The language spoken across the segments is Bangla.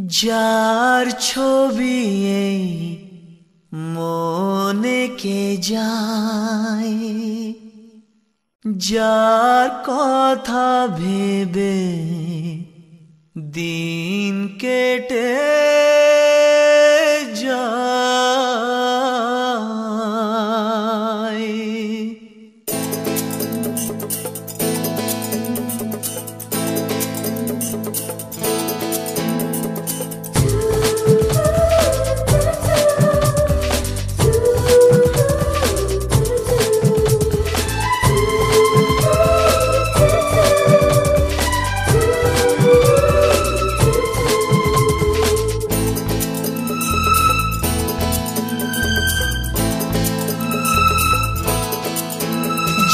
যার ছবি এই মনে কে যায়, যার কথা ভেবে দিন কেটে যায়।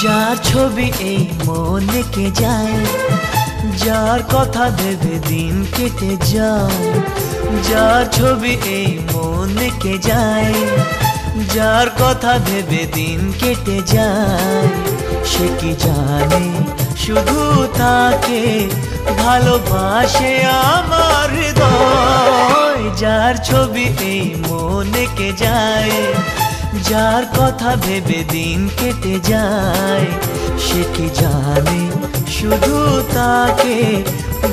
যার ছবি এই মনে কে যায়, যার কথা ভেবে দিন কেটে যায়। যার ছবি এই মনে কে যায়, যার কথা ভেবে দিন কেটে যায়। সে কি জানে শুধু তাকে ভালোবাসে আমার হৃদয়। যার ছবি এই মনে কে যায়, যার কথা ভেবে দিন কেটে যায়। সে কি জানে শুধু তাকে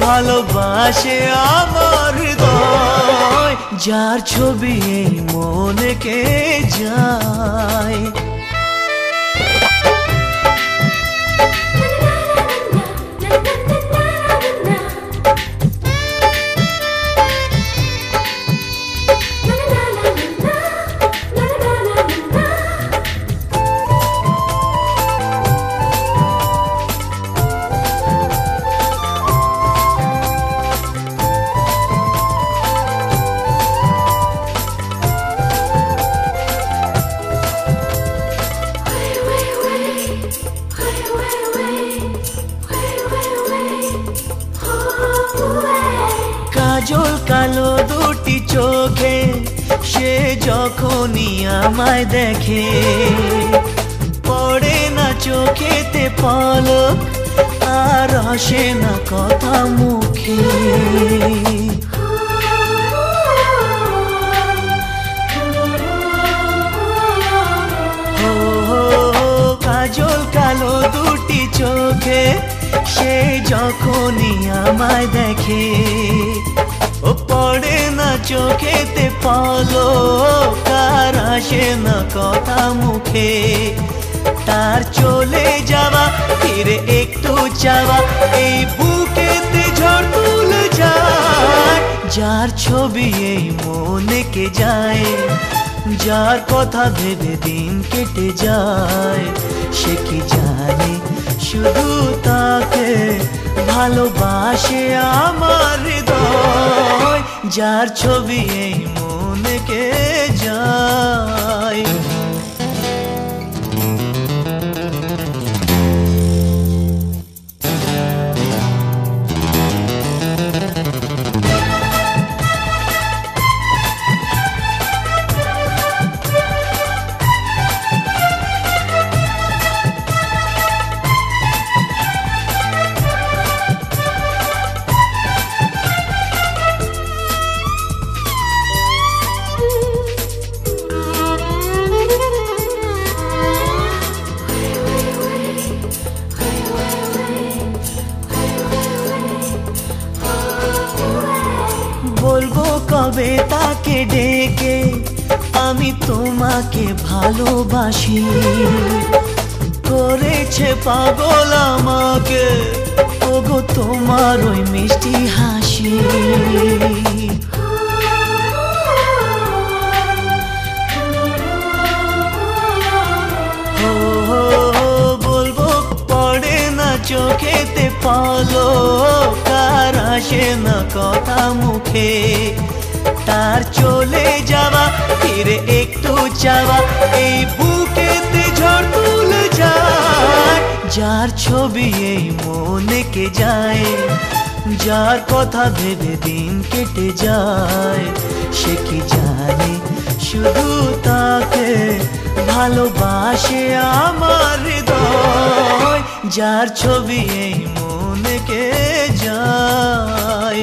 ভালোবাসে আমার হৃদয়। যার ছবি এই মনে কে যায়। কাজল কালো দুটি চোখে সে যখনই আমায় দেখে, পড়ে না চোখেতে পলক আর আসে না কথা মুখে। কাজল কালো দুটি চোখে সে যখনই আমায় দেখে, ও পড়ে না চোখেতে পলক আর আসে না কথা মুখে। তার চলে যাওয়া ফিরে একটু চাওয়া এই বুকেতে ঝড় তুলে যায়। যার ছবি এই মনে কে যায়, যার কথা ভেবে দিন কেটে যায়। সে কি জানে শুধু তাকে ভালোবাসে আমার হৃদয়। যার ছবি এই মনে কে যায়। বলবো কবে তাকে ডেকে আমি তোমাকে ভালোবাসি। করেছে পাগল আমাকে ওগো তোমার ওই মিষ্টি হাসি। বলবো পড়ে না চোখেতে পলক আর আসে না কথা মুখে। তার চলে যাওয়া ফিরে একটু চাওয়া এই বুকেতে ঝড় তুলে যায়। যার ছবি এই মনে কে যায়, যার কথা ভেবে দিন কেটে যায়। সে কি জানে শুধু তাকে ভালোবাসে আমার হৃদয়। যার ছবি এই মনে কে যায়।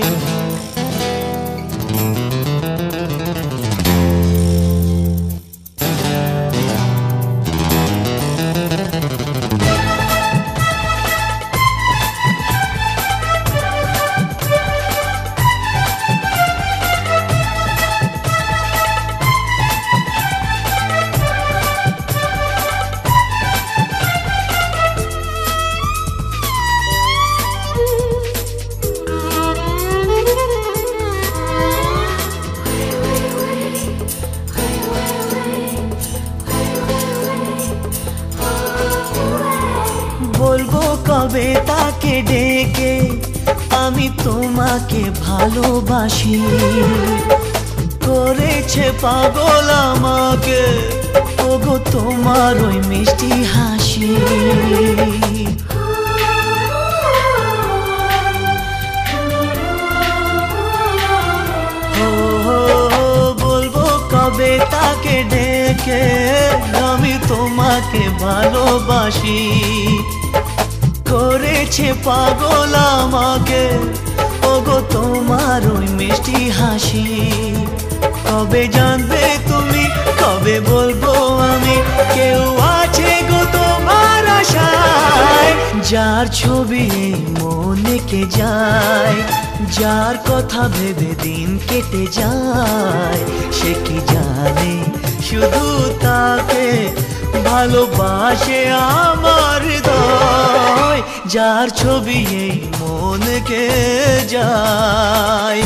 কবে তাকে ডেকে আমি তোমাকে ভালোবাসি। করেছে পাগল আমাকে ওগো তোমার ওই মিষ্টি হাসি। বলবো কবে তাকে ডেকে আমি তোমাকে ভালোবাসি। করেছে পাগল আমাকে ওগো তোমার ওই মিষ্টি হাসি। কবে জানবে তুমি, কবে বলবো আমি, কেউ আছে গো তোমার আশায়। যার ছবি মনে কে যায়, যার কথা ভেবে দিন কেটে যায়, সে কি জানে শুধু তাকে ভালোবাসে আমার হৃদয়। যার ছবি এই মনকে যায়।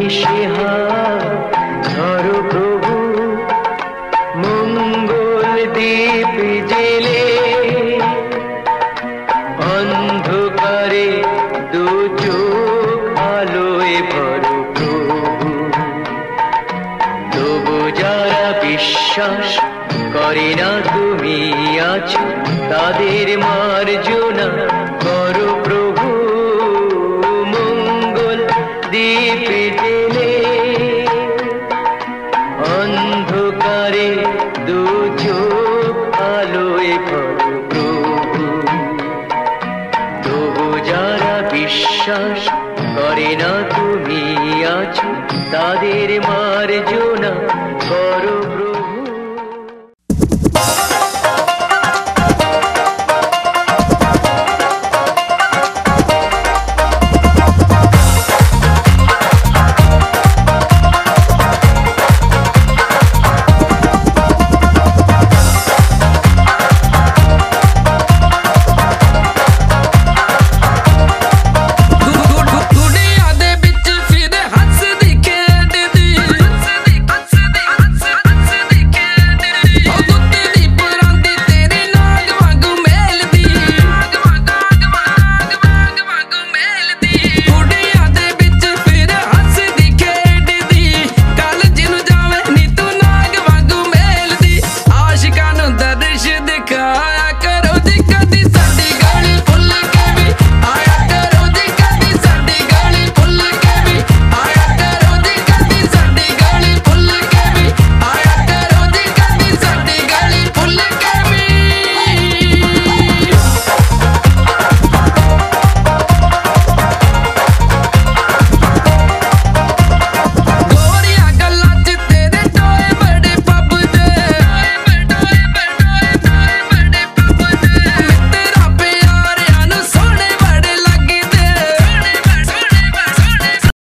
দিশেহারা ধরো প্রভু, মঙ্গল দীপ জেলে অন্ধকারে দু চোখ আলোয় ভরো প্রভু। তবু যারা বিশ্বাস করে না তুমি আছো, তাদের মার্জনা করো প্রভু, মঙ্গল দীপ জেলে অন্ধকারে দু চোখ আলোয় ভরো প্রভু। তবু যারা বিশ্বাস করে না তুমি আছো, তাদের মার্জনা